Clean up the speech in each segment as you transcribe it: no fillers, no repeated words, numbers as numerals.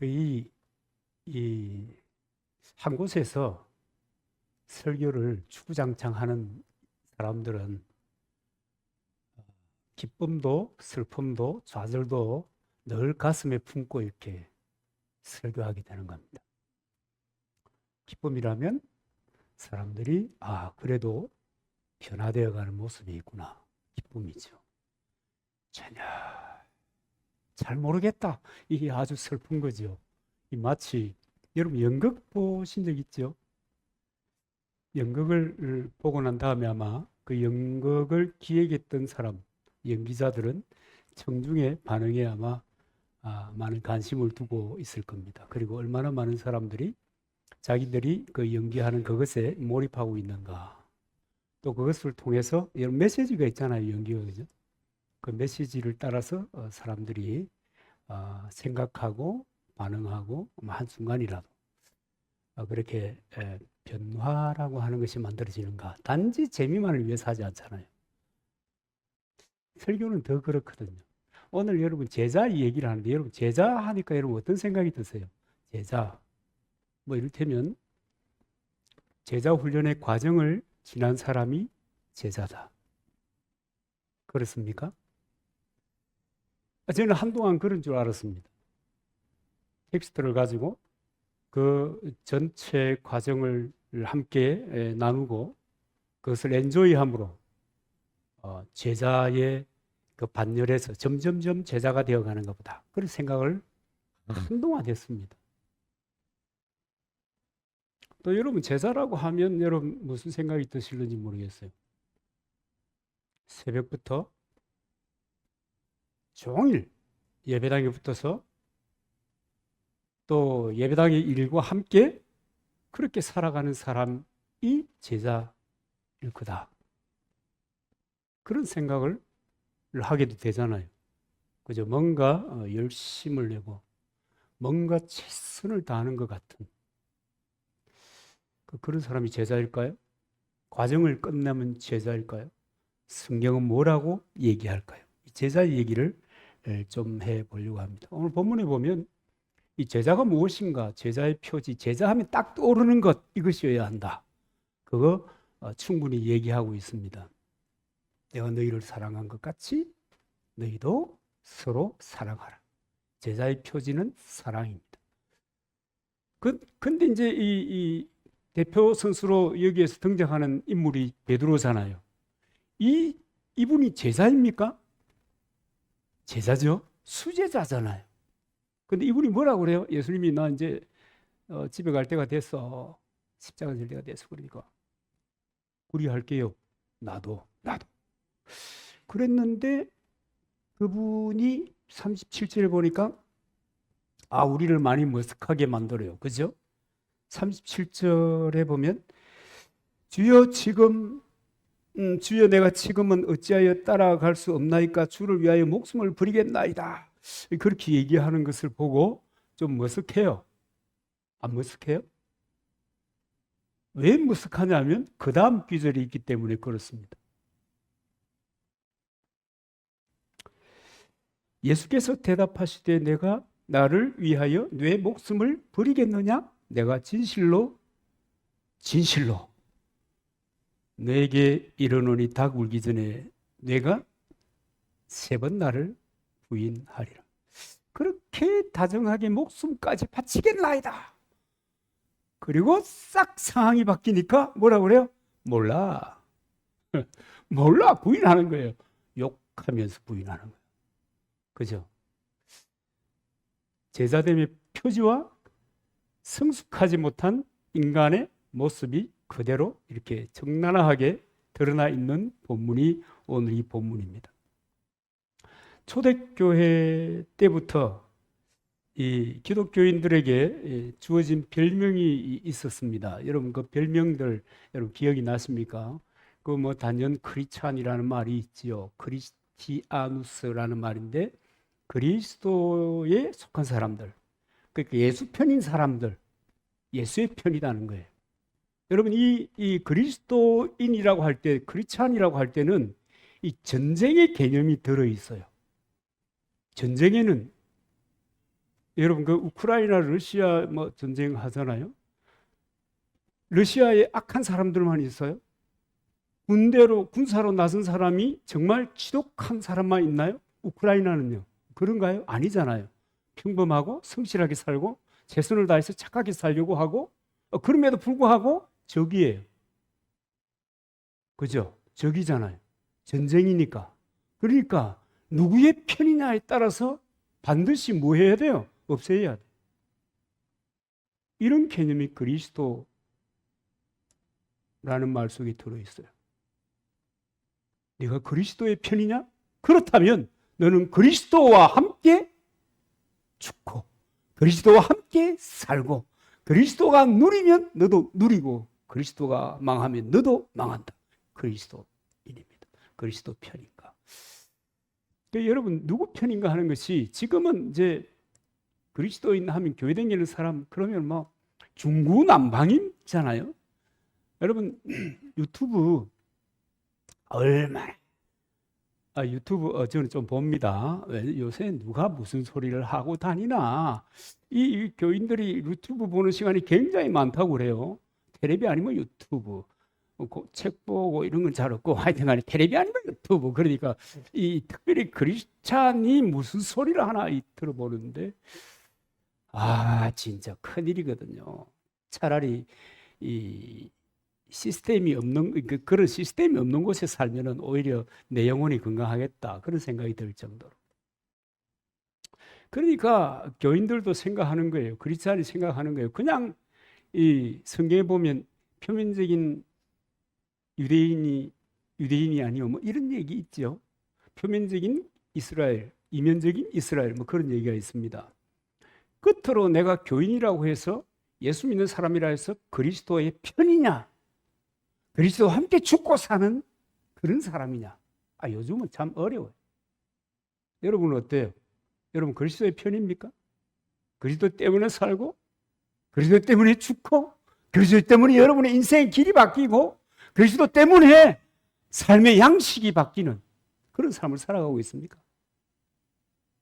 이 한 곳에서 설교를 주구장창 하는 사람들은 기쁨도 슬픔도 좌절도 늘 가슴에 품고 이렇게 설교하게 되는 겁니다. 기쁨이라면 사람들이 그래도 변화되어 가는 모습이 있구나. 기쁨이죠. 전혀 잘 모르겠다. 이게 아주 슬픈 거죠. 마치 여러분 연극 보신 적 있죠? 연극을 보고 난 다음에 아마 그 연극을 기획했던 사람, 연기자들은 청중의 반응에 아마 많은 관심을 두고 있을 겁니다. 그리고 얼마나 많은 사람들이 자기들이 그 연기하는 그것에 몰입하고 있는가. 또 그것을 통해서 여러 메시지가 있잖아요, 연기가. 그죠? 그 메시지를 따라서 사람들이 생각하고 반응하고 한순간이라도 그렇게 변화라고 하는 것이 만들어지는가. 단지 재미만을 위해서 하지 않잖아요. 설교는 더 그렇거든요. 오늘 여러분 제자 얘기를 하는데 여러분 제자 하니까 여러분 어떤 생각이 드세요? 제자. 뭐 이를테면 제자 훈련의 과정을 지난 사람이 제자다. 그렇습니까? 저는 한동안 그런 줄 알았습니다. 텍스트를 가지고 그 전체 과정을 함께 나누고 그것을 엔조이함으로 제자의 그 반열에서 점점점 제자가 되어가는 것보다 그런 생각을 한동안 했습니다. 또 여러분 제자라고 하면 여러분 무슨 생각이 드실는지 모르겠어요. 새벽부터 종일 예배당에 붙어서 또 예배당의 일과 함께 그렇게 살아가는 사람이 제자일 거다. 그런 생각을 하게도 되잖아요. 그죠? 뭔가 열심을 내고 뭔가 최선을 다하는 것 같은 그런 사람이 제자일까요? 과정을 끝내면 제자일까요? 성경은 뭐라고 얘기할까요? 제자의 얘기를 좀 해보려고 합니다. 오늘 본문에 보면 이 제자가 무엇인가? 제자의 표지, 제자하면 딱 떠오르는 것, 이것이어야 한다. 그거 충분히 얘기하고 있습니다. 내가 너희를 사랑한 것 같이 너희도 서로 사랑하라. 제자의 표지는 사랑입니다. 근데 이제 이 대표 선수로 여기에서 등장하는 인물이 베드로잖아요. 이분이 제자입니까? 제자죠. 수제자잖아요. 근데 이분이 뭐라고 그래요? 예수님이 나 이제 집에 갈 때가 됐어. 십자가 질 때가 됐어. 그러니까 우리 할게요. 나도. 그랬는데 그분이 37절에 보니까 우리를 많이 머쓱하게 만들어요. 그죠? 37절에 보면 주여 주여 내가 지금은 어찌하여 따라갈 수 없나이까 주를 위하여 목숨을 버리겠나이다. 그렇게 얘기하는 것을 보고 좀 머쓱해요. 안 머쓱해요? 왜 머쓱하냐면 그 다음 구절이 있기 때문에 그렇습니다. 예수께서 대답하시되 내가 나를 위하여 내 목숨을 버리겠느냐? 내가 진실로 너에게 이르노니 닭 울기 전에 내가 3번 나를 부인하리라. 그렇게 다정하게 목숨까지 바치겠나이다. 그리고 싹 상황이 바뀌니까 뭐라고 그래요? 몰라 부인하는 거예요. 욕하면서 부인하는 거예요. 그죠? 제자됨의 표지와 성숙하지 못한 인간의 모습이 그대로 이렇게 적나라하게 드러나 있는 본문이 오늘 이 본문입니다. 초대교회 때부터 이 기독교인들에게 주어진 별명이 있었습니다. 여러분 그 별명들 여러분 기억이 나십니까? 그 뭐 단연 크리스찬이라는 말이 있지요. 크리스티아누스라는 말인데 그리스도에 속한 사람들, 그러니까 예수 편인 사람들, 예수의 편이라는 거예요. 여러분 이 그리스도인이라고 할 때, 크리스찬이라고 할 때는 이 전쟁의 개념이 들어 있어요. 전쟁에는 여러분 그 우크라이나 러시아 뭐 전쟁 하잖아요. 러시아에 악한 사람들만 있어요? 군대로 군사로 나선 사람이 정말 지독한 사람만 있나요? 우크라이나는요. 그런가요? 아니잖아요. 평범하고 성실하게 살고 최선을 다해서 착하게 살려고 하고 그럼에도 불구하고 적이에요. 그죠? 적이잖아요. 전쟁이니까. 그러니까 누구의 편이냐에 따라서 반드시 뭐 해야 돼요? 없애야 돼요. 이런 개념이 그리스도라는 말 속에 들어있어요. 네가 그리스도의 편이냐? 그렇다면 너는 그리스도와 함께 죽고 그리스도와 함께 살고 그리스도가 누리면 너도 누리고 그리스도가 망하면 너도 망한다. 그리스도인입니다. 그리스도 편인가. 그러니까 여러분 누구 편인가 하는 것이 지금은 이제 그리스도인 하면 교회 다니는 사람 그러면 뭐 중구난방이잖아요. 여러분 유튜브 얼마나 유튜브 저는 좀 봅니다. 요새 누가 무슨 소리를 하고 다니나. 이 교인들이 유튜브 보는 시간이 굉장히 많다고 그래요. 텔레비 아니면 유튜브. 책 보고 이런 건 잘 없고 하여튼 간에 텔레비 아니면 유튜브. 그러니까 이 특별히 크리스찬이 무슨 소리를 하나 들어보는데 진짜 큰일이거든요. 차라리 이 시스템이 없는 그런 시스템이 없는 곳에 살면은 오히려 내 영혼이 건강하겠다 그런 생각이 들 정도로. 그러니까 교인들도 생각하는 거예요. 크리스찬이 생각하는 거예요. 그냥 이 성경에 보면 표면적인 유대인이 아니요 뭐 이런 얘기 있죠. 표면적인 이스라엘, 이면적인 이스라엘 뭐 그런 얘기가 있습니다. 끝으로 내가 교인이라고 해서 예수 믿는 사람이라 해서 그리스도의 편이냐? 그리스도와 함께 죽고 사는 그런 사람이냐? 요즘은 참 어려워요. 여러분은 어때요? 여러분 그리스도의 편입니까? 그리스도 때문에 살고 그리스도 때문에 죽고 그리스도 때문에 여러분의 인생의 길이 바뀌고 그리스도 때문에 삶의 양식이 바뀌는 그런 삶을 살아가고 있습니까?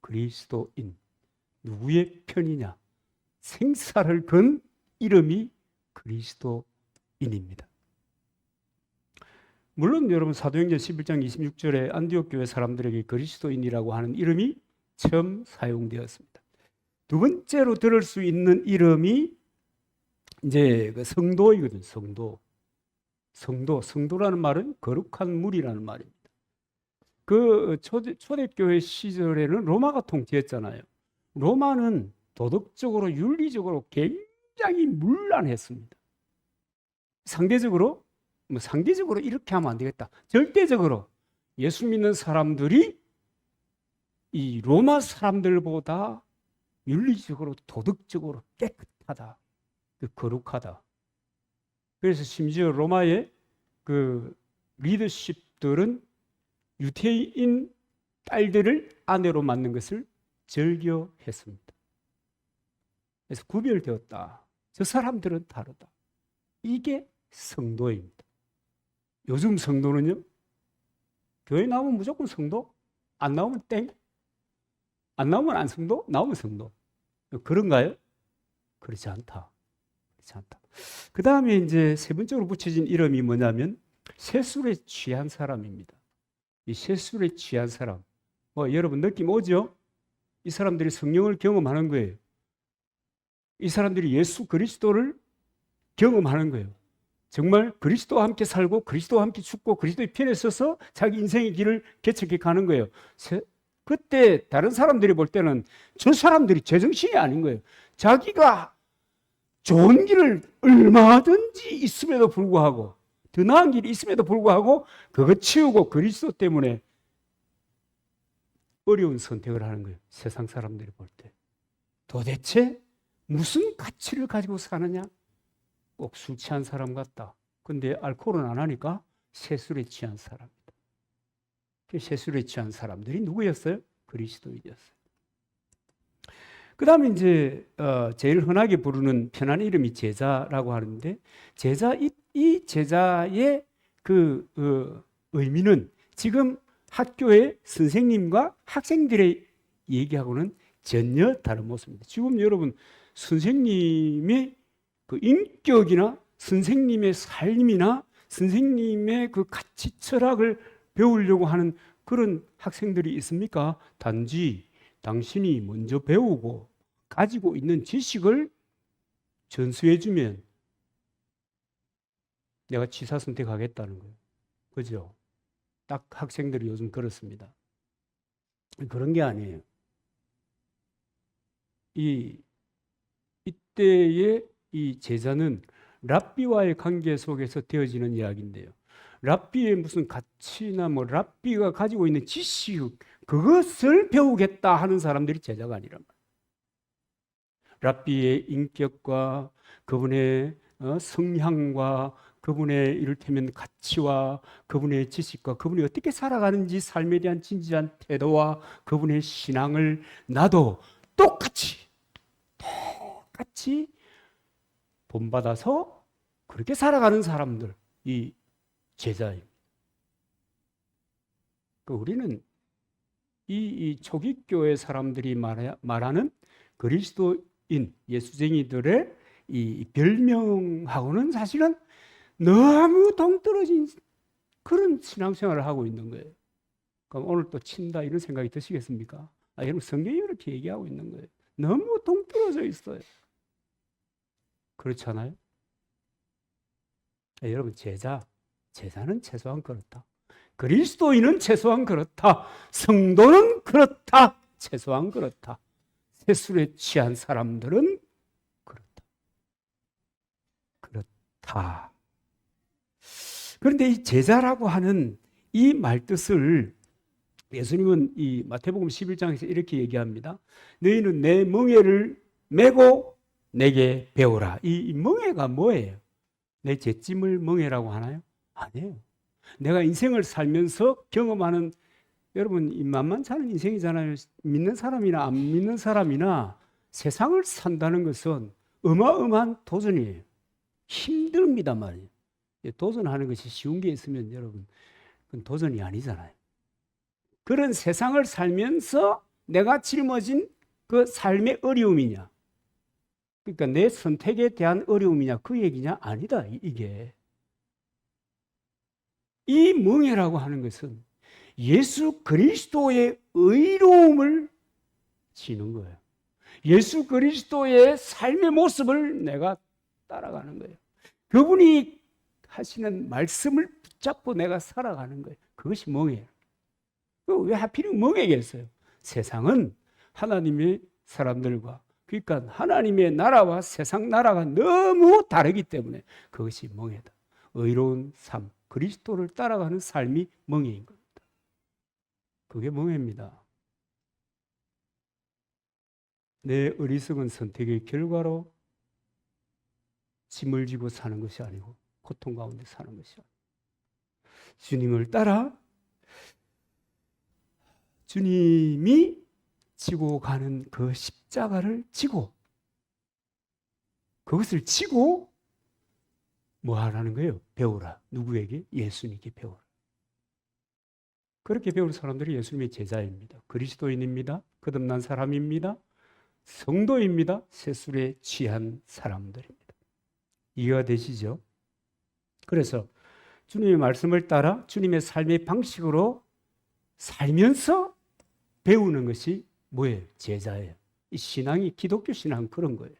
그리스도인 누구의 편이냐? 생사를 건 이름이 그리스도인입니다. 물론 여러분 사도행전 11장 26절에 안디옥 교회 사람들에게 그리스도인이라고 하는 이름이 처음 사용되었습니다. 두 번째로 들을 수 있는 이름이 이제 그 성도이거든요. 성도라는 말은 거룩한 물이라는 말입니다. 그 초대교회 시절에는 로마가 통치했잖아요. 로마는 도덕적으로 윤리적으로 굉장히 문란했습니다. 상대적으로 이렇게 하면 안 되겠다. 절대적으로 예수 믿는 사람들이 이 로마 사람들보다 윤리적으로 도덕적으로 깨끗하다. 거룩하다. 그래서 심지어 로마의 그 리더십들은 유태인 딸들을 아내로 맞는 것을 절교했습니다. 그래서 구별되었다. 저 사람들은 다르다. 이게 성도입니다. 요즘 성도는요, 교회 나오면 무조건 성도, 안 나오면 땡, 안 나오면 안 성도, 나오면 성도. 그런가요? 그렇지 않다. 그 다음에 이제 세 번째로 붙여진 이름이 뭐냐면 세술에 취한 사람입니다. 이 세술에 취한 사람. 여러분 느낌 오죠? 이 사람들이 성령을 경험하는 거예요. 이 사람들이 예수 그리스도를 경험하는 거예요. 정말 그리스도와 함께 살고 그리스도와 함께 죽고 그리스도의 편에 서서 자기 인생의 길을 개척해 가는 거예요. 그때 다른 사람들이 볼 때는 저 사람들이 제정신이 아닌 거예요. 자기가 좋은 길을 얼마든지 있음에도 불구하고 더 나은 길이 있음에도 불구하고 그거 치우고 그리스도 때문에 어려운 선택을 하는 거예요. 세상 사람들이 볼 때. 도대체 무슨 가치를 가지고 사느냐? 꼭 술 취한 사람 같다. 근데 알코올은 안 하니까 세술에 취한 사람이다. 세술에 취한 사람들이 누구였어요? 그리스도인이었어요. 그 다음에 이제 제일 흔하게 부르는 편한 이름이 제자라고 하는데 이 제자의 그 의미는 지금 학교의 선생님과 학생들의 얘기하고는 전혀 다른 모습입니다. 지금 여러분 선생님의 그 인격이나 선생님의 삶이나 선생님의 그 가치 철학을 배우려고 하는 그런 학생들이 있습니까? 단지 당신이 먼저 배우고 가지고 있는 지식을 전수해주면 내가 취사 선택하겠다는 거예요. 그죠? 딱 학생들이 요즘 그렇습니다. 그런 게 아니에요. 이때의 이 제자는 랍비와의 관계 속에서 되어지는 이야기인데요. 랍비의 무슨 가치나 뭐 랍비가 가지고 있는 지식 그것을 배우겠다 하는 사람들이 제자가 아니란 말이에요. 랍비의 인격과 그분의 성향과 그분의 이를테면 가치와 그분의 지식과 그분이 어떻게 살아가는지 삶에 대한 진지한 태도와 그분의 신앙을 나도 똑같이 본받아서 그렇게 살아가는 사람들, 이 제자입니다. 우리는 이 초기교회 사람들이 말하는 그리스도인, 예수쟁이들의 이 별명하고는 사실은 너무 동떨어진 그런 신앙생활을 하고 있는 거예요. 그럼 오늘 또 친다 이런 생각이 드시겠습니까? 여러분 성경이 이렇게 얘기하고 있는 거예요. 너무 동떨어져 있어요. 그렇잖아요? 여러분 제자는 최소한 그렇다. 그리스도인은 최소한 그렇다. 성도는 그렇다. 최소한 그렇다. 세술에 취한 사람들은 그렇다. 그런데 이 제자라고 하는 이 말뜻을 예수님은 이 마태복음 11장에서 이렇게 얘기합니다. 너희는 내 멍에를 메고 내게 배우라. 이 멍에가 뭐예요? 내 잿짐을 멍에라고 하나요? 아니에요. 내가 인생을 살면서 경험하는, 여러분 이 만만치 않은 인생이잖아요. 믿는 사람이나 안 믿는 사람이나 세상을 산다는 것은 어마어마한 도전이에요. 힘듭니다 말이에요. 도전하는 것이 쉬운 게 있으면 여러분 그건 도전이 아니잖아요. 그런 세상을 살면서 내가 짊어진 그 삶의 어려움이냐, 그러니까 내 선택에 대한 어려움이냐 그 얘기냐? 아니다. 이게 이 멍에라고 하는 것은 예수 그리스도의 의로움을 지는 거예요. 예수 그리스도의 삶의 모습을 내가 따라가는 거예요. 그분이 하시는 말씀을 붙잡고 내가 살아가는 거예요. 그것이 멍에예요. 왜 하필 멍에겠어요? 세상은 하나님의 사람들과, 그러니까 하나님의 나라와 세상 나라가 너무 다르기 때문에 그것이 멍에다. 의로운 삶, 그리스도를 따라가는 삶이 멍에인 겁니다. 그게 멍에입니다. 내 어리석은 선택의 결과로 짐을 지고 사는 것이 아니고 고통 가운데 사는 것이 아니고 주님을 따라 주님이 지고 가는 그 십자가를 지고 그것을 지고 뭐 하라는 거예요? 배우라. 누구에게? 예수님께 배우라. 그렇게 배울 사람들이 예수님의 제자입니다. 그리스도인입니다. 거듭난 사람입니다. 성도입니다. 세술에 취한 사람들입니다. 이해가 되시죠? 그래서 주님의 말씀을 따라 주님의 삶의 방식으로 살면서 배우는 것이 뭐예요? 제자예요. 이 신앙이, 기독교 신앙은 그런 거예요.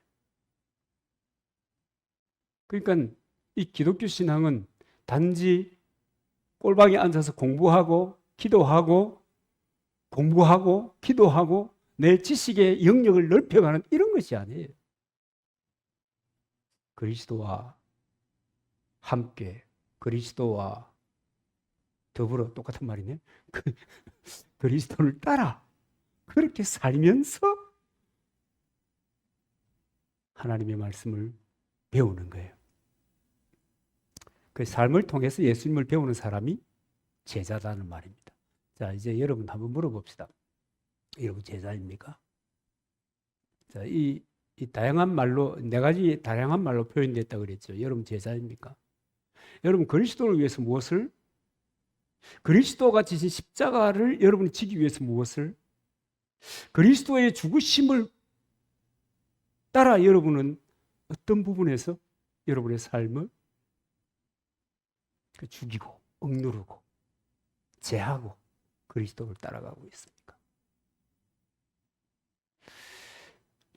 그러니까 이 기독교 신앙은 단지 꼴방에 앉아서 공부하고 기도하고 공부하고 기도하고 내 지식의 영역을 넓혀가는 이런 것이 아니에요. 그리스도와 함께, 그리스도와 더불어, 똑같은 말이네. 그리스도를 따라 그렇게 살면서 하나님의 말씀을 배우는 거예요. 그 삶을 통해서 예수님을 배우는 사람이 제자다는 말입니다. 자, 이제 여러분 한번 물어봅시다. 여러분 제자입니까? 자, 이 다양한 말로, 네 가지 다양한 말로 표현됐다 그랬죠. 여러분 제자입니까? 여러분 그리스도를 위해서 무엇을? 그리스도가 지신 십자가를 여러분이 지기 위해서 무엇을? 그리스도의 죽으심을 따라 여러분은 어떤 부분에서 여러분의 삶을 죽이고 억누르고 제하고 그리스도를 따라가고 있습니까?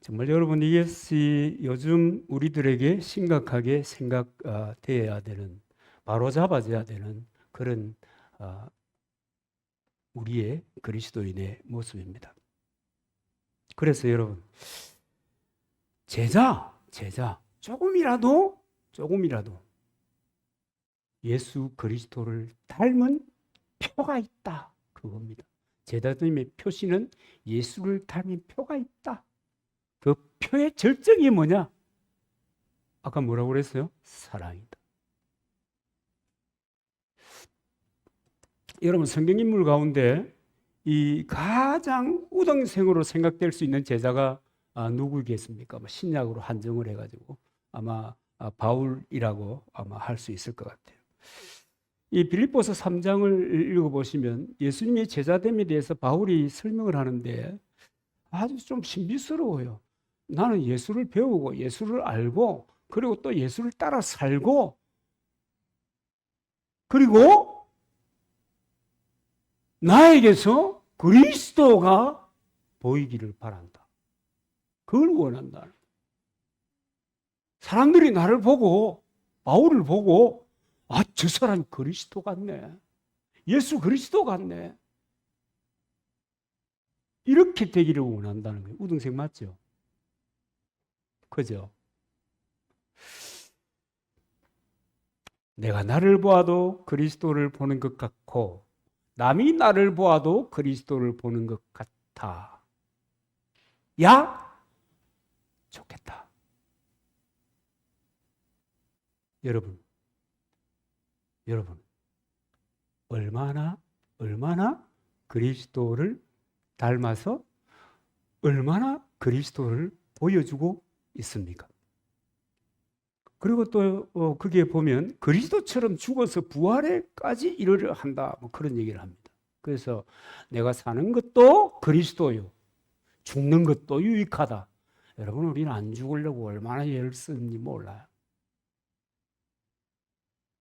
정말 여러분, 이것이 요즘 우리들에게 심각하게 생각되어야 되는, 바로잡아져야 되는 그런 우리의 그리스도인의 모습입니다. 그래서 여러분, 제자 조금이라도 예수 그리스도를 닮은 표가 있다, 그겁니다. 제자님의 표시는 예수를 닮은 표가 있다. 그 표의 절정이 뭐냐? 아까 뭐라고 그랬어요? 사랑이다. 여러분, 성경인물 가운데 이 가장 우등생으로 생각될 수 있는 제자가 누구겠습니까? 신약으로 한정을 해가지고 아마 바울이라고 아마 할 수 있을 것 같아요. 이 빌립보서 3장을 읽어보시면 예수님의 제자됨에 대해서 바울이 설명을 하는데 아주 좀 신비스러워요. 나는 예수를 배우고 예수를 알고 그리고 또 예수를 따라 살고 그리고 나에게서 그리스도가 보이기를 바란다. 그걸 원한다. 사람들이 나를 보고 바울을 보고 저 사람이 그리스도 같네. 예수 그리스도 같네. 이렇게 되기를 원한다는 거예요. 우등생 맞죠? 그죠? 내가 나를 보아도 그리스도를 보는 것 같고 남이 나를 보아도 그리스도를 보는 것 같아. 야? 좋겠다. 여러분, 얼마나 그리스도를 닮아서 얼마나 그리스도를 보여주고 있습니까? 그리고 또 거기에 보면 그리스도처럼 죽어서 부활에까지 이르려 한다, 뭐 그런 얘기를 합니다. 그래서 내가 사는 것도 그리스도요, 죽는 것도 유익하다. 여러분, 우리는 안 죽으려고 얼마나 애를 쓰는지 몰라요.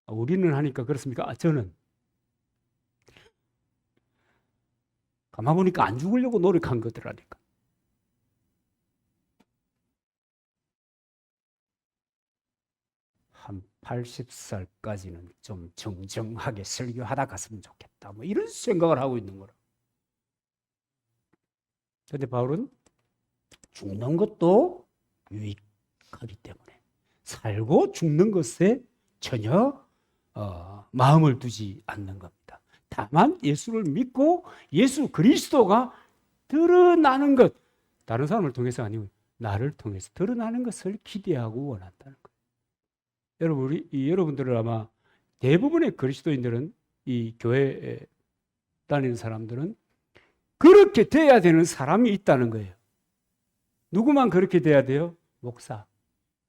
우리는 하니까 그렇습니까? 저는 가만 보니까 안 죽으려고 노력한 것들하니까. 한 80살까지는 좀 정정하게 설교하다 갔으면 좋겠다, 뭐 이런 생각을 하고 있는 거라. 그런데 바울은 죽는 것도 유익하기 때문에 살고 죽는 것에 전혀 마음을 두지 않는 겁니다. 다만 예수를 믿고 예수 그리스도가 드러나는 것, 다른 사람을 통해서 아니고 나를 통해서 드러나는 것을 기대하고 원한다는 거예요. 여러분, 여러분들은 아마 대부분의 그리스도인들은, 이 교회에 다니는 사람들은 그렇게 돼야 되는 사람이 있다는 거예요. 누구만 그렇게 돼야 돼요? 목사.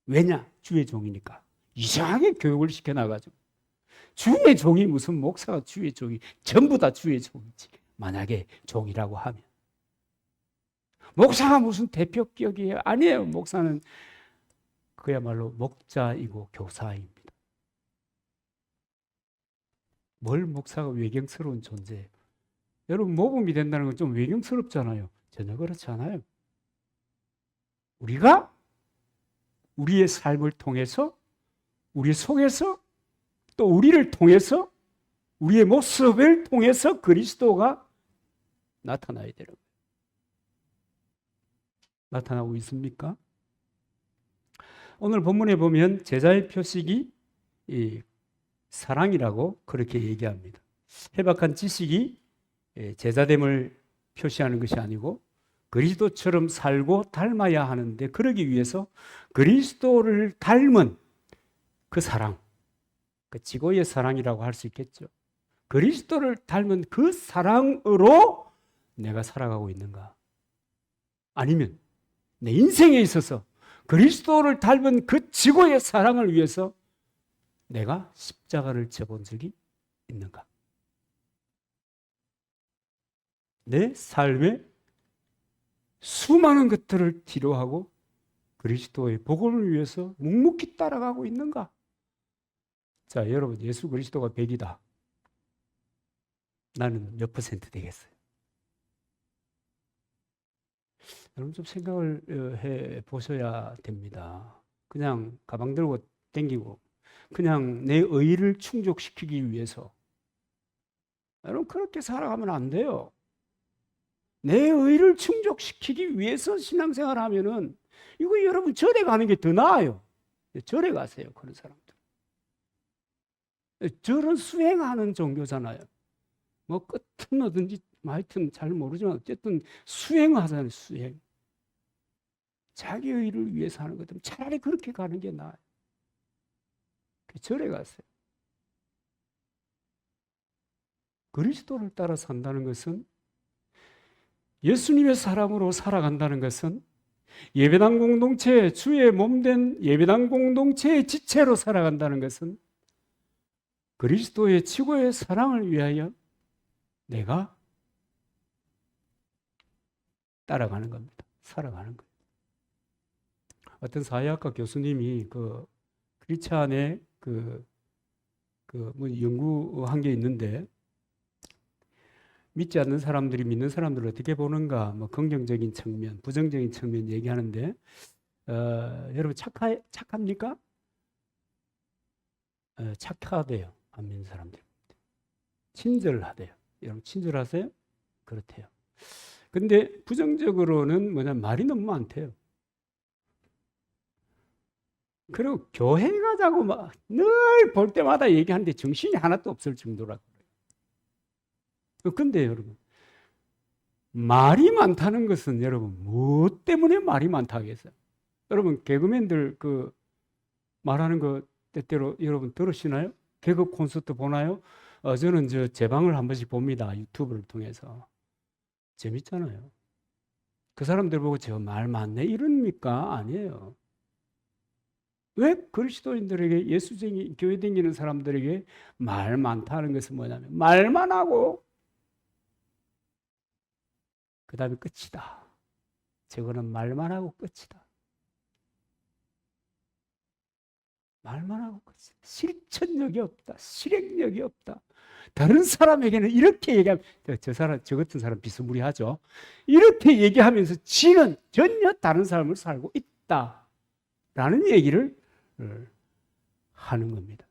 왜냐? 주의 종이니까. 이상하게 교육을 시켜놔가지고. 주의 종이 무슨 목사가 주의 종이, 전부 다 주의 종이지. 만약에 종이라고 하면. 목사가 무슨 대표격이에요? 아니에요. 목사는 그야말로 목자이고 교사입니다. 뭘 목사가 외경스러운 존재예요. 여러분, 모범이 된다는 건 좀 외경스럽잖아요. 전혀 그렇지 않아요. 우리가 우리의 삶을 통해서, 우리 속에서, 또 우리를 통해서, 우리의 모습을 통해서 그리스도가 나타나야 되는 거예요. 나타나고 있습니까? 오늘 본문에 보면 제자의 표식이 이 사랑이라고 그렇게 얘기합니다. 해박한 지식이 제자됨을 표시하는 것이 아니고 그리스도처럼 살고 닮아야 하는데, 그러기 위해서 그리스도를 닮은 그 사랑, 그 지고의 사랑이라고 할 수 있겠죠. 그리스도를 닮은 그 사랑으로 내가 살아가고 있는가? 아니면 내 인생에 있어서 그리스도를 닮은 그 지고의 사랑을 위해서 내가 십자가를 져본 적이 있는가? 내 삶의 수많은 것들을 뒤로하고 그리스도의 복음을 위해서 묵묵히 따라가고 있는가? 자, 여러분, 예수 그리스도가 100이다. 나는 몇 퍼센트 되겠어요? 여러분 좀 생각을 해 보셔야 됩니다. 그냥 가방 들고 댕기고 그냥 내 의의를 충족시키기 위해서 여러분 그렇게 살아가면 안 돼요. 내 의의를 충족시키기 위해서 신앙생활 하면은 이거 여러분 절에 가는 게 더 나아요. 절에 가세요. 그런 사람들. 절은 수행하는 종교잖아요. 뭐 끝은 어딘지 하여튼 잘 모르지만 어쨌든 수행하잖아요. 수행. 자기 의의를 위해서 하는 것들은 차라리 그렇게 가는 게 나아요. 절에 가세요. 그리스도를 따라 산다는 것은, 예수님의 사랑으로 살아간다는 것은 예배당 공동체, 주의 몸된 예배당 공동체의 지체로 살아간다는 것은 그리스도의 지고의 사랑을 위하여 내가 따라가는 겁니다. 살아가는 거예요. 어떤 사회학과 교수님이 크리스찬의 뭐 연구한 게 있는데, 믿지 않는 사람들이 믿는 사람들을 어떻게 보는가, 뭐 긍정적인 측면, 부정적인 측면 얘기하는데, 여러분 착합니까? 착하대요. 안 믿는 사람들. 친절하대요. 여러분 친절하세요? 그렇대요. 근데 부정적으로는 뭐냐, 말이 너무 많대요. 그리고 교회 가자고 막 늘 볼 때마다 얘기하는데 정신이 하나도 없을 정도라고. 근데 여러분, 말이 많다는 것은 여러분 무엇 때문에 말이 많다 하겠어요? 여러분 개그맨들 말하는 거 때때로 여러분 들으시나요? 개그 콘서트 보나요? 저는 제 방을 한 번씩 봅니다. 유튜브를 통해서. 재밌잖아요. 그 사람들 보고 저 말 많네 이럽니까? 아니에요. 왜 그리스도인들에게, 예수쟁이 교회 다니는 사람들에게 말 많다는 것은 뭐냐면 말만 하고 그 다음에 끝이다. 저거는 말만 하고 끝이다. 말만 하고 끝이다. 실천력이 없다. 실행력이 없다. 다른 사람에게는 이렇게 얘기하면 저 같은 사람 비스무리하죠. 이렇게 얘기하면서 지는 전혀 다른 삶을 살고 있다라는 얘기를 하는 겁니다.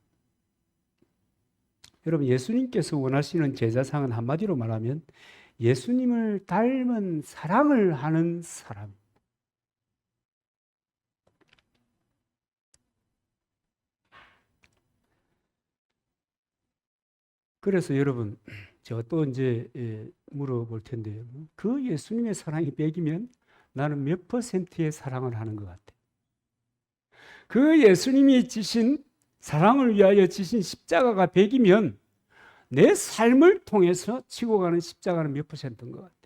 여러분, 예수님께서 원하시는 제자상은 한마디로 말하면 예수님을 닮은 사랑을 하는 사람. 그래서 여러분, 제가 또 이제 물어볼 텐데요. 그 예수님의 사랑이 100이면 나는 몇 퍼센트의 사랑을 하는 것 같아요? 그 예수님이 지신, 사랑을 위하여 지신 십자가가 100이면 내 삶을 통해서 치고 가는 십자가는 몇 퍼센트인 것 같아요?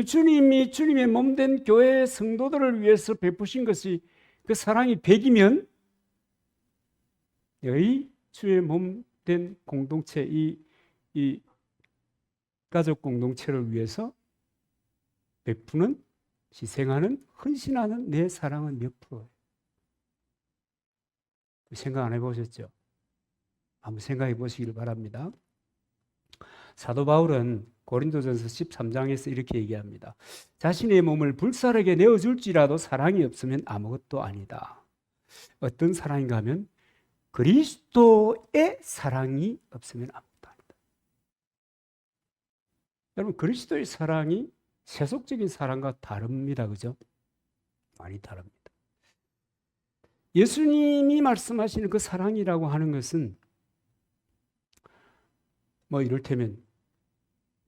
주님이 주님의 몸된 교회 성도들을 위해서 베푸신 것이, 그 사랑이 100이면 여기 주의 몸된 공동체, 이 가족 공동체를 위해서 베푸는, 희생하는, 헌신하는 내 사랑은 몇 프로예요? 생각 안 해보셨죠? 한번 생각해 보시길 바랍니다. 사도 바울은 고린도전서 13장에서 이렇게 얘기합니다. 자신의 몸을 불살에게 내어줄지라도 사랑이 없으면 아무것도 아니다. 어떤 사랑인가 하면 그리스도의 사랑이 없으면 아무것도 아니다. 여러분, 그리스도의 사랑이 세속적인 사랑과 다릅니다. 그죠? 많이 다릅니다. 예수님이 말씀하시는 그 사랑이라고 하는 것은 뭐 이를테면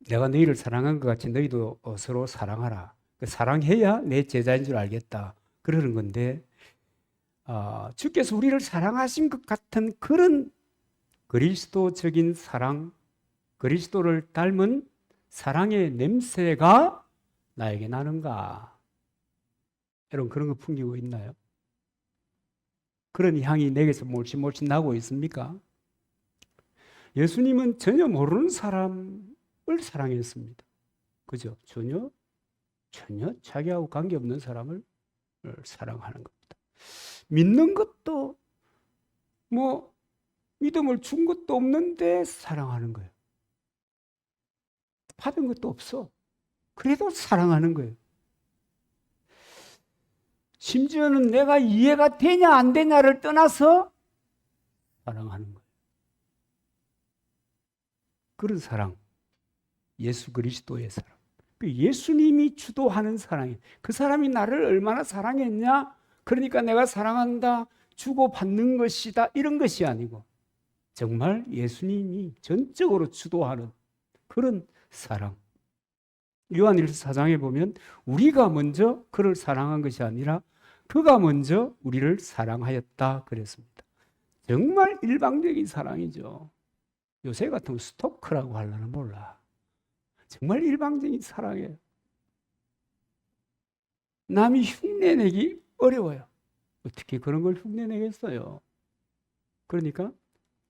내가 너희를 사랑한 것 같이 너희도 서로 사랑하라. 사랑해야 내 제자인 줄 알겠다. 그러는 건데, 주께서 우리를 사랑하신 것 같은 그런 그리스도적인 사랑, 그리스도를 닮은 사랑의 냄새가 나에게 나는가? 여러분, 그런 거 풍기고 있나요? 그런 향이 내게서 몰씬 나고 있습니까? 예수님은 전혀 모르는 사람을 사랑했습니다. 그죠? 전혀 전혀 자기하고 관계없는 사람을 사랑하는 겁니다. 믿는 것도 뭐 믿음을 준 것도 없는데 사랑하는 거예요. 받은 것도 없어. 그래도 사랑하는 거예요. 심지어는 내가 이해가 되냐 안 되냐를 떠나서 사랑하는 거예요. 그런 사랑, 예수 그리스도의 사랑. 예수님이 주도하는 사랑이에요. 그 사람이 나를 얼마나 사랑했냐? 그러니까 내가 사랑한다, 주고받는 것이다, 이런 것이 아니고 정말 예수님이 전적으로 주도하는 그런 사랑. 요한일서 4장에 보면 우리가 먼저 그를 사랑한 것이 아니라 그가 먼저 우리를 사랑하였다 그랬습니다. 정말 일방적인 사랑이죠. 요새 같으면 스토커라고 하려는 몰라. 정말 일방적인 사랑이에요. 남이 흉내내기 어려워요. 어떻게 그런 걸 흉내내겠어요? 그러니까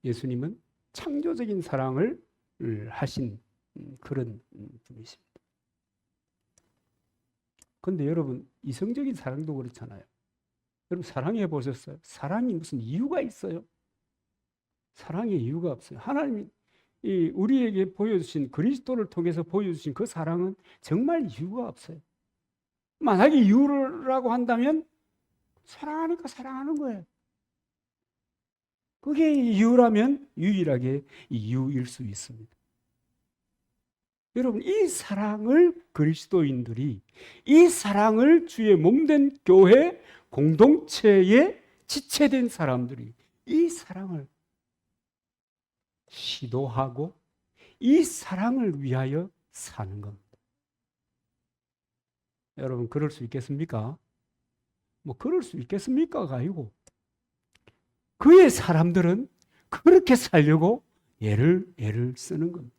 예수님은 창조적인 사랑을 하신 그런 분이십니다. 그런데 여러분, 이성적인 사랑도 그렇잖아요. 여러분, 사랑해 보셨어요? 사랑이 무슨 이유가 있어요? 사랑의 이유가 없어요. 하나님이 우리에게 보여주신, 그리스도를 통해서 보여주신 그 사랑은 정말 이유가 없어요. 만약에 이유라고 한다면 사랑하니까 사랑하는 거예요. 그게 이유라면 유일하게 이유일 수 있습니다. 여러분, 이 사랑을 그리스도인들이, 이 사랑을 주의 몸된 교회 공동체에 지체된 사람들이 이 사랑을 시도하고 이 사랑을 위하여 사는 겁니다. 여러분, 그럴 수 있겠습니까? 뭐 그럴 수 있겠습니까가 아니고 그의 사람들은 그렇게 살려고 애를 쓰는 겁니다.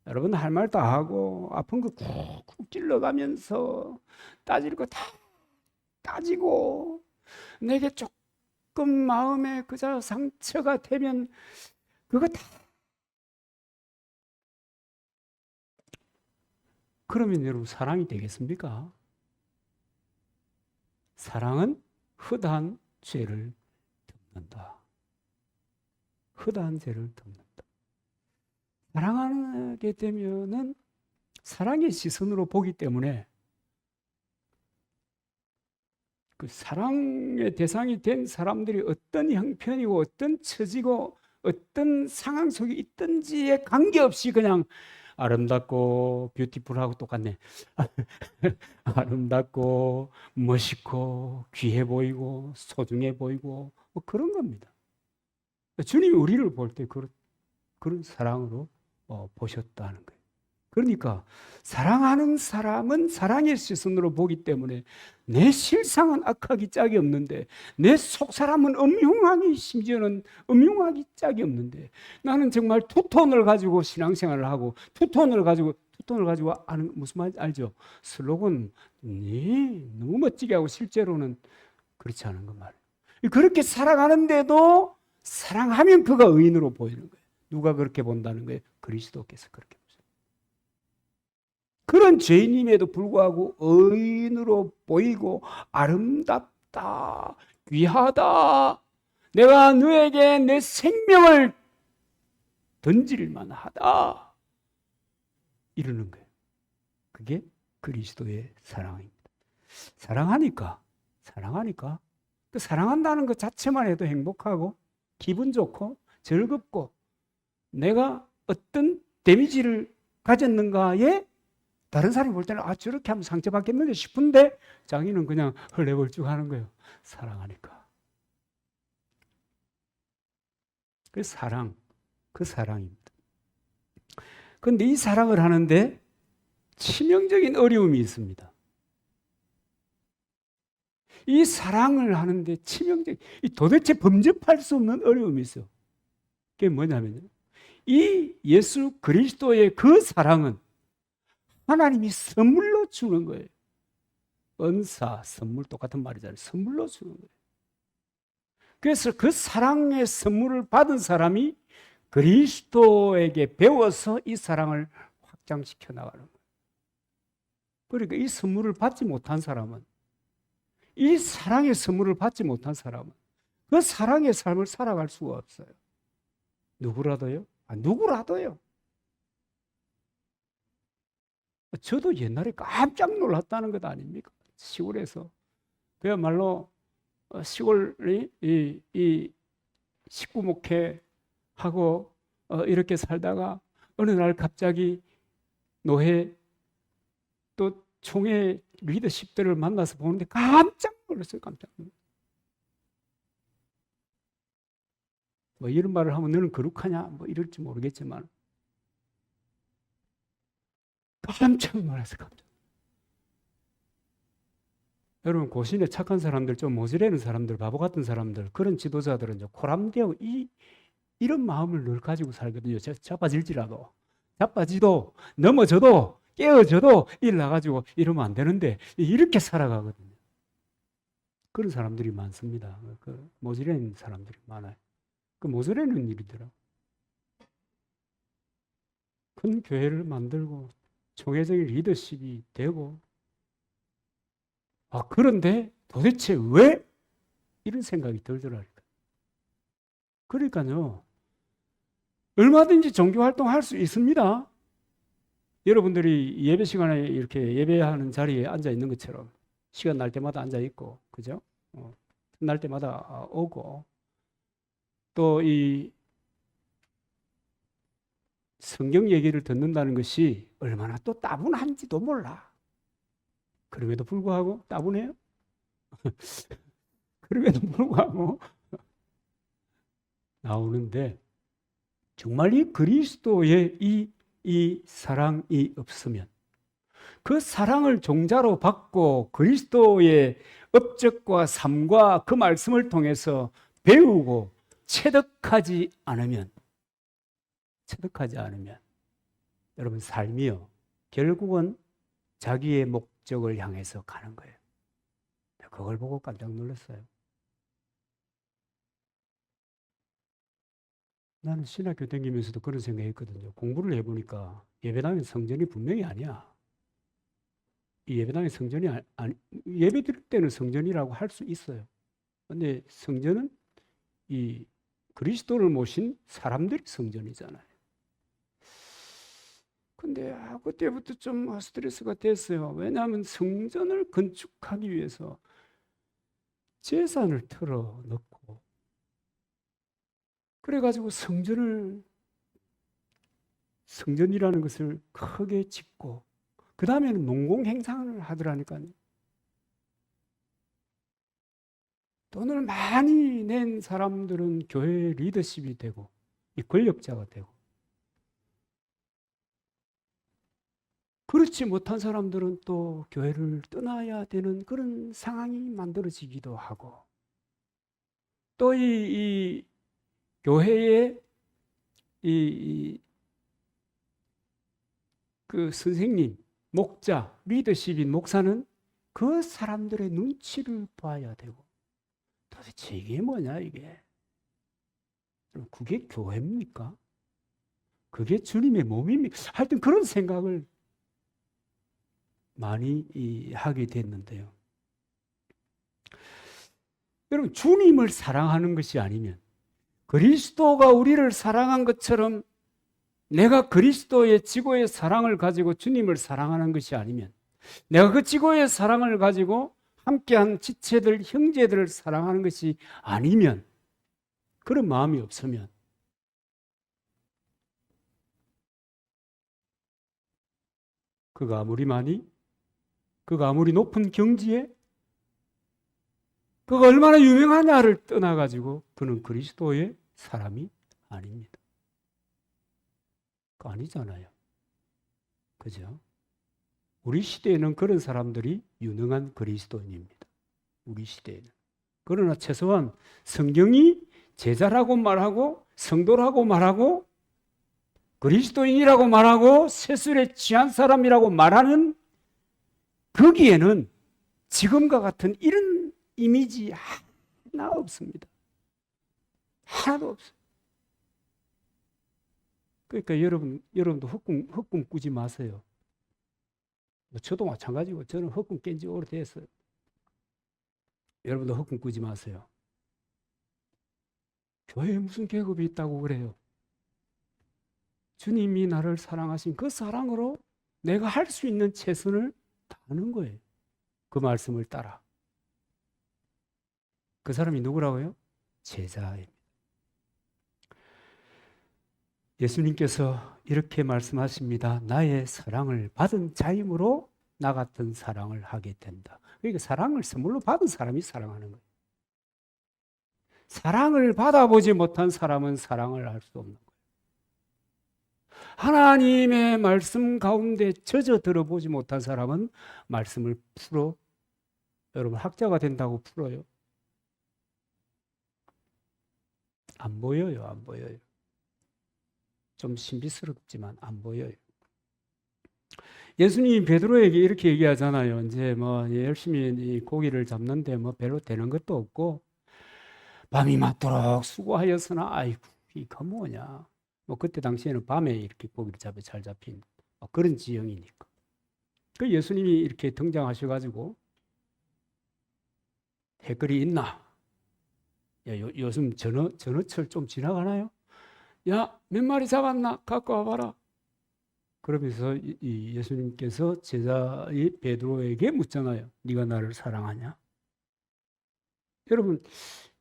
여러분, 할 말 다 하고 아픈 거 쿡쿡 찔러가면서 따질 거 다 따지고 내게 조금 마음에 그저 상처가 되면 그거 다, 그러면 여러분 사랑이 되겠습니까? 사랑은 허다한 죄를 덮는다. 허다한 죄를 덮는다. 사랑하게 되면은 사랑의 시선으로 보기 때문에 그 사랑의 대상이 된 사람들이 어떤 형편이고 어떤 처지고 어떤 상황 속에 있든지에 관계없이 그냥 아름답고 뷰티풀하고 똑같네. 아름답고 멋있고 귀해 보이고 소중해 보이고 뭐 그런 겁니다. 주님이 우리를 볼 때 그런 사랑으로 보셨다는 거예요. 그러니까 사랑하는 사람은 사랑의 시선으로 보기 때문에 내 실상은 악하기 짝이 없는데 내 속 사람은 음흉하기, 심지어는 음흉하기 짝이 없는데 나는 정말 투톤을 가지고 신앙생활을 하고 투톤을 가지고 하는 무슨 말인지 알죠? 슬로건 너무 멋지게 하고 실제로는 그렇지 않은 것 말이에요. 그렇게 살아가는데도 사랑하면 그가 의인으로 보이는 거예요. 누가 그렇게 본다는 거예요? 그리스도께서 그렇게 보세요. 그런 죄인임에도 불구하고 의인으로 보이고 아름답다, 귀하다, 내가 너에게 내 생명을 던질 만하다 이러는 거예요. 그게 그리스도의 사랑입니다. 사랑하니까 그 사랑한다는 것 자체만 해도 행복하고 기분 좋고 즐겁고 내가 어떤 데미지를 가졌는가에 다른 사람이 볼 때는 저렇게 하면 상처받겠는데 싶은데 자기는 그냥 헐레벌쭉 하는 거예요. 사랑하니까. 그 사랑입니다. 그런데 이 사랑을 하는데 치명적인 어려움이 있습니다. 이 사랑을 하는데 도대체 범접할 수 없는 어려움이 있어요. 그게 뭐냐면요. 이 예수 그리스도의 그 사랑은 하나님이 선물로 주는 거예요. 은사, 선물 똑같은 말이잖아요. 선물로 주는 거예요. 그래서 그 사랑의 선물을 받은 사람이 그리스도에게 배워서 이 사랑을 확장시켜 나가는 거예요. 그러니까 이 선물을 받지 못한 사람은, 이 사랑의 선물을 받지 못한 사람은 그 사랑의 삶을 살아갈 수가 없어요. 누구라도요? 누구라도요. 저도 옛날에 깜짝 놀랐다는 것 아닙니까? 시골에서. 그야말로 시골이 이 식구 목회하고 이렇게 살다가 어느 날 갑자기 노회 또 총회 리더십들을 만나서 보는데 깜짝 놀랐어요. 깜짝 놀랐어요. 뭐 이런 말을 하면 너는 거룩하냐? 뭐 이럴지 모르겠지만 깜짝 놀랐어요. 깜짝. 여러분 고신에 착한 사람들, 좀 모질라는 사람들, 바보 같은 사람들, 그런 지도자들은 코람되어 이런 마음을 늘 가지고 살거든요. 자빠지도 넘어져도 깨어져도 일 나가지고 이러면 안 되는데 이렇게 살아가거든요. 그런 사람들이 많습니다. 그 모질라는 사람들이 많아요. 그 모질라는 일이더라. 큰 교회를 만들고 총회적인 리더십이 되고, 그런데 도대체 왜 이런 생각이 들더라니까. 그러니까요, 얼마든지 종교 활동할 수 있습니다. 여러분들이 예배 시간에 이렇게 예배하는 자리에 앉아 있는 것처럼 시간 날 때마다 앉아 있고, 그죠? 날 때마다 오고, 또 이 성경 얘기를 듣는다는 것이 얼마나 또 따분한지도 몰라. 그럼에도 불구하고 따분해요? 그럼에도 불구하고 나오는데, 정말 이 그리스도의 이 사랑이 없으면, 그 사랑을 종자로 받고 그리스도의 업적과 삶과 그 말씀을 통해서 배우고 체득하지 않으면 여러분 삶이요, 결국은 자기의 목적을 향해서 가는 거예요. 그걸 보고 깜짝 놀랐어요. 나는 신학교 다니면서도 그런 생각했거든요. 공부를 해보니까 예배당의 성전이 분명히 아니야. 이 예배당의 성전이 예배 드릴 때는 성전이라고 할 수 있어요. 근데 성전은 이 그리스도를 모신 사람들이 성전이잖아요. 근데 그때부터 좀 스트레스가 됐어요. 왜냐하면 성전을 건축하기 위해서 재산을 털어 넣고, 그래가지고 성전이라는 것을 크게 짓고, 그 다음에는 농공행상을 하더라니까요. 돈을 많이 낸 사람들은 교회 리더십이 되고, 이 권력자가 되고, 그렇지 못한 사람들은 또 교회를 떠나야 되는 그런 상황이 만들어지기도 하고, 또 이 교회의 그 선생님, 목자, 리더십인 목사는 그 사람들의 눈치를 봐야 되고, 도대체 이게 뭐냐, 이게? 그게 교회입니까? 그게 주님의 몸입니까? 하여튼 그런 생각을 많이 하게 됐는데요. 여러분, 주님을 사랑하는 것이 아니면, 그리스도가 우리를 사랑한 것처럼 내가 그리스도의 지고의 사랑을 가지고 주님을 사랑하는 것이 아니면, 내가 그 지고의 사랑을 가지고 함께한 지체들, 형제들을 사랑하는 것이 아니면, 그런 마음이 없으면 그가 아무리 높은 경지에, 그가 얼마나 유명하냐를 떠나가지고 그는 그리스도의 사람이 아닙니다. 그거 아니잖아요. 그죠? 우리 시대에는 그런 사람들이 유능한 그리스도인입니다. 우리 시대에는. 그러나 최소한 성경이 제자라고 말하고, 성도라고 말하고, 그리스도인이라고 말하고, 세술에 취한 사람이라고 말하는 거기에는 지금과 같은 이런 이미지 하나 없습니다. 하나도 없어요. 그러니까 여러분도 헛꿈 꾸지 마세요. 저도 마찬가지고 저는 헛꿈 깬 지 오래됐어요. 여러분도 헛꿈 꾸지 마세요. 교회에 무슨 계급이 있다고 그래요. 주님이 나를 사랑하신 그 사랑으로 내가 할 수 있는 최선을 다하는 거예요. 그 말씀을 따라. 그 사람이 누구라고요? 제자입니다. 예수님께서 이렇게 말씀하십니다. 나의 사랑을 받은 자임으로 나 같은 사랑을 하게 된다. 그러니까 사랑을 선물로 받은 사람이 사랑하는 거예요. 사랑을 받아보지 못한 사람은 사랑을 할 수 없는 거예요. 하나님의 말씀 가운데 젖어 들어보지 못한 사람은 말씀을 풀어, 여러분 학자가 된다고 풀어요? 안 보여요, 안 보여요. 좀 신비스럽지만 안 보여요. 예수님이 베드로에게 이렇게 얘기하잖아요. 이제 뭐 열심히 고기를 잡는데 뭐 별로 되는 것도 없고 밤이 맞도록 수고하였으나 아이고 이거 뭐냐. 뭐 그때 당시에는 밤에 이렇게 고기를 잡아 잘 잡힌 그런 지형이니까. 그 예수님이 이렇게 등장하셔가지고 해거리 있나? 야, 요즘 전어철 좀 지나가나요? 야, 몇 마리 잡았나? 갖고 와봐라. 그러면서 이 예수님께서 제자의 베드로에게 묻잖아요. 네가 나를 사랑하냐? 여러분,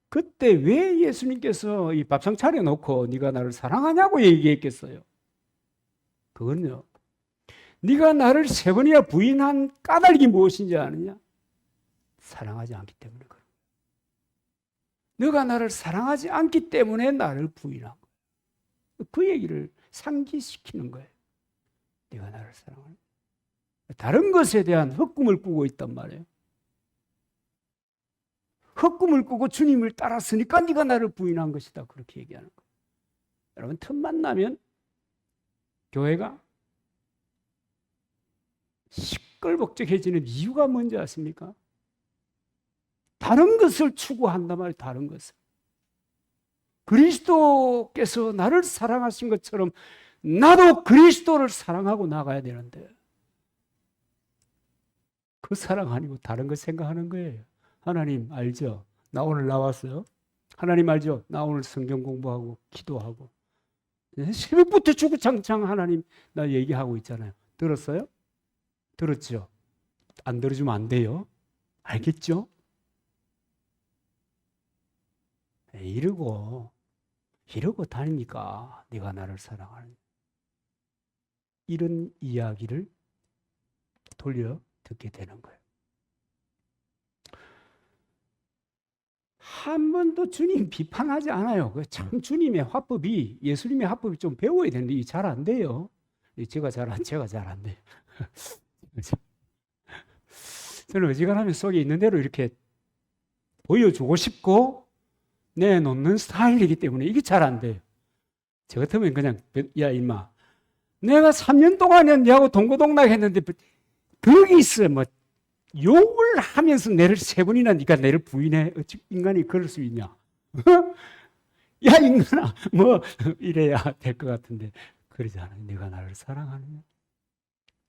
그때 왜 예수님께서 이 밥상 차려놓고 네가 나를 사랑하냐고 얘기했겠어요? 그건요. 네가 나를 3번이나 부인한 까닭이 무엇인지 아느냐? 사랑하지 않기 때문에 그런 거예요. 너가 나를 사랑하지 않기 때문에 나를 부인한 거예요. 그 얘기를 상기시키는 거예요. 네가 나를 사랑하냐? 다른 것에 대한 헛꿈을 꾸고 있단 말이에요. 헛꿈을 꾸고 주님을 따랐으니까 네가 나를 부인한 것이다. 그렇게 얘기하는 거예요. 여러분 틈만 나면 교회가 시끌벅적해지는 이유가 뭔지 아십니까? 다른 것을 추구한단 말이에요. 다른 것을. 그리스도께서 나를 사랑하신 것처럼 나도 그리스도를 사랑하고 나가야 되는데 그 사랑 아니고 다른 것 생각하는 거예요. 하나님 알죠? 나 오늘 나왔어요. 하나님 알죠? 나 오늘 성경 공부하고 기도하고 새벽부터 주구장창 하나님 나 얘기하고 있잖아요. 들었어요? 들었죠? 안 들어주면 안 돼요. 알겠죠? 이러고 다니니까 네가 나를 사랑하는 이런 이야기를 돌려 듣게 되는 거예요. 한 번도 주님 비판하지 않아요. 참 주님의 화법이 예수님의 화법이 좀 배워야 되는데 이게 잘 안 돼요. 제가 잘 안 돼요. 저는 어지간하면 속에 있는 대로 이렇게 보여주고 싶고 내놓는 스타일이기 때문에 이게 잘 안 돼요. 저 같으면 그냥 야 임마 내가 3년 동안에 너하고 동고동락 했는데 거기 있어 뭐 욕을 하면서 내를 3번이나 네가 내를 부인해. 어찌 인간이 그럴 수 있냐? 야 인간아 뭐 이래야 될 것 같은데 그러지 않아요. 네가 나를 사랑하느냐?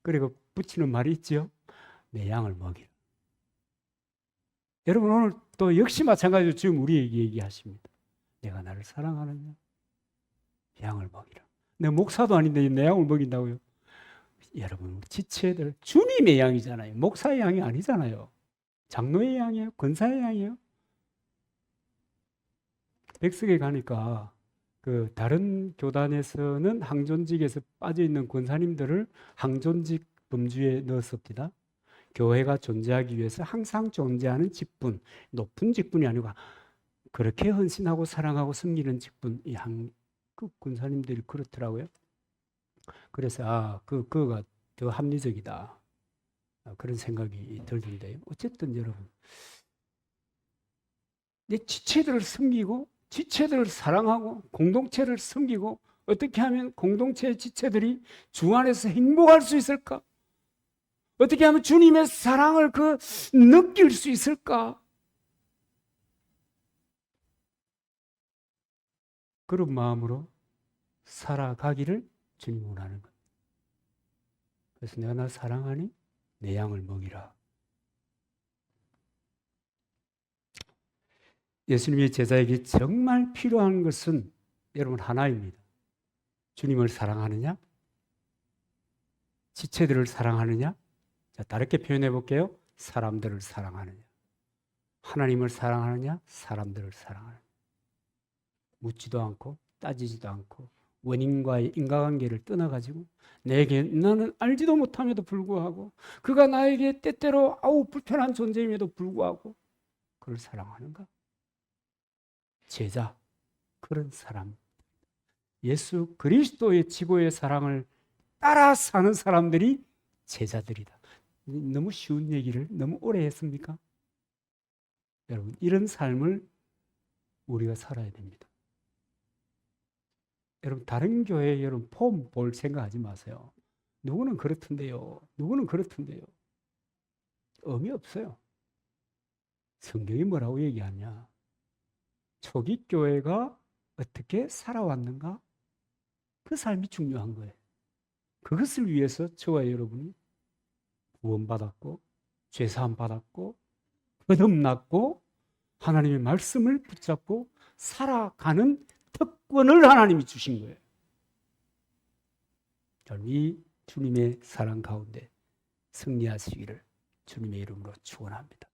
그리고 붙이는 말이 있죠. 내 양을 먹이라. 여러분 오늘 또 역시 마찬가지로 지금 우리에게 얘기하십니다. 내가 나를 사랑하느냐? 양을 먹이라. 내 목사도 아닌데 내 양을 먹인다고요? 여러분 지체들 주님의 양이잖아요. 목사의 양이 아니잖아요. 장로의 양이에요. 권사의 양이에요. 백석에 가니까 그 다른 교단에서는 항존직에서 빠져 있는 권사님들을 항존직 범주에 넣었습니다. 교회가 존재하기 위해서 항상 존재하는 직분, 높은 직분이 아니고 그렇게 헌신하고 사랑하고 섬기는 직분, 그 권사님들이 그렇더라고요. 그래서 그거가 더 합리적이다. 그런 생각이 들던데요. 어쨌든 여러분, 내 지체들을 섬기고 지체들을 사랑하고 공동체를 섬기고 어떻게 하면 공동체의 지체들이 주 안에서 행복할 수 있을까? 어떻게 하면 주님의 사랑을 느낄 수 있을까? 그런 마음으로 살아가기를 주님 원하는 것. 그래서 내가 날 사랑하니? 내 양을 먹이라. 예수님의 제자에게 정말 필요한 것은 여러분 하나입니다. 주님을 사랑하느냐? 지체들을 사랑하느냐? 자, 다르게 표현해 볼게요. 사람들을 사랑하느냐? 하나님을 사랑하느냐? 사람들을 사랑하느냐? 묻지도 않고 따지지도 않고 원인과의 인과관계를 떠나가지고 내게 나는 알지도 못함에도 불구하고 그가 나에게 때때로 아우 불편한 존재임에도 불구하고 그를 사랑하는가? 제자, 그런 사람. 예수 그리스도의 지고의 사랑을 따라 사는 사람들이 제자들이다. 너무 쉬운 얘기를 너무 오래 했습니까? 여러분, 이런 삶을 우리가 살아야 됩니다. 여러분, 다른 교회 여러분 폼 볼 생각하지 마세요. 누구는 그렇던데요. 누구는 그렇던데요. 의미 없어요. 성경이 뭐라고 얘기하냐? 초기 교회가 어떻게 살아왔는가? 그 삶이 중요한 거예요. 그것을 위해서 저와 여러분이 구원받았고 죄사함 받았고 거듭났고 하나님의 말씀을 붙잡고 살아가는 특권을 하나님이 주신 거예요. 이 주님의 사랑 가운데 승리하시기를 주님의 이름으로 축원합니다.